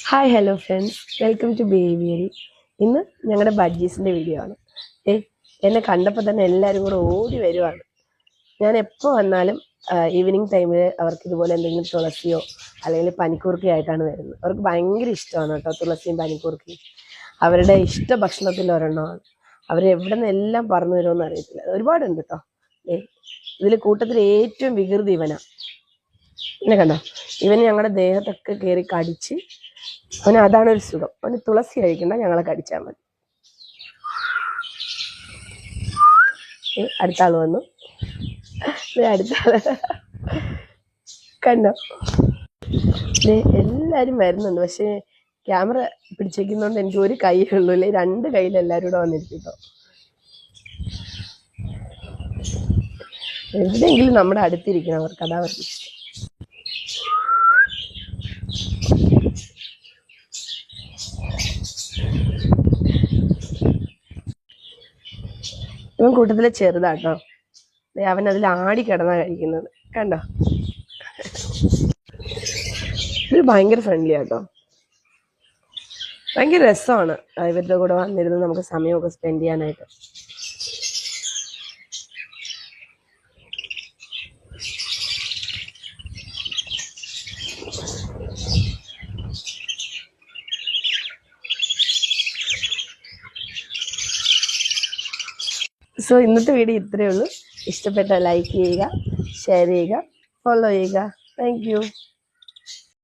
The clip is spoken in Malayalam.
Hi hello friends, welcome to ബേബിയറി. ഇന്ന് ഞങ്ങളുടെ ബഡ്ജീസിൻ്റെ വീഡിയോ ആണ്. എന്നെ കണ്ടപ്പോൾ തന്നെ എല്ലാവരും കൂടെ ഓടി വരുവാണ്. ഞാൻ എപ്പോൾ വന്നാലും ഈവനിങ് ടൈമിൽ അവർക്ക് ഇതുപോലെ എന്തെങ്കിലും തുളസിയോ അല്ലെങ്കിൽ പനിക്കൂർക്കയോ ആയിട്ടാണ് വരുന്നത്. അവർക്ക് ഭയങ്കര ഇഷ്ടമാണ് കേട്ടോ തുളസിയും പനിക്കൂർക്കയും. അവരുടെ ഇഷ്ട ഭക്ഷണത്തിൽ ഒരെണ്ണമാണ്. അവരെവിടെ നിന്നെല്ലാം പറഞ്ഞു തരുമെന്ന് അറിയത്തില്ല. ഒരുപാടുണ്ട് കേട്ടോ. ഇതിൽ കൂട്ടത്തിൽ ഏറ്റവും വികൃതി ഇവനാണ്. പിന്നെ കണ്ടോ, ഇവന് ഞങ്ങളുടെ ദേഹത്തൊക്കെ കയറി കടിച്ച് അവന് അതാണ് ഒരു സുഖം. അവന് തുളസി കഴിക്കണ്ട, ഞങ്ങളെ കടിച്ചാൽ മതി. അടുത്ത ആള് വന്നു. അടുത്ത ആള് കണ്ടോ, എല്ലാരും വരുന്നുണ്ട്. പക്ഷെ ക്യാമറ പിടിച്ചേക്കുന്നോണ്ട് എനിക്ക് ഒരു കൈയേ ഉള്ളൂ, അല്ലെ രണ്ട് കയ്യിൽ എല്ലാരും കൂടെ വന്നിരിക്കട്ടോ. എവിടെയെങ്കിലും നമ്മുടെ അടുത്തിരിക്കണം അവർക്ക്, അതാ അവർക്ക് ഇഷ്ടം. ഇവൻ കൂട്ടത്തിലെ ചെറുതാട്ടോ. അവൻ അതിൽ ആടി കിടന്നാ കഴിക്കുന്നത് കണ്ടോ. ഇത് ഭയങ്കര ഫ്രണ്ട്ലി ആട്ടോ, ഭയങ്കര രസമാണ് ഇവരുടെ കൂടെ വന്നിരുന്ന് നമുക്ക് സമയമൊക്കെ സ്പെൻഡ് ചെയ്യാനായിട്ട്. സോ ഇന്നത്തെ വീഡിയോ ഇത്രയേ ഉള്ളൂ. ഇഷ്ടപ്പെട്ട ലൈക്ക് ചെയ്യുക, ഷെയർ ചെയ്യുക, ഫോളോ ചെയ്യുക. Thank you.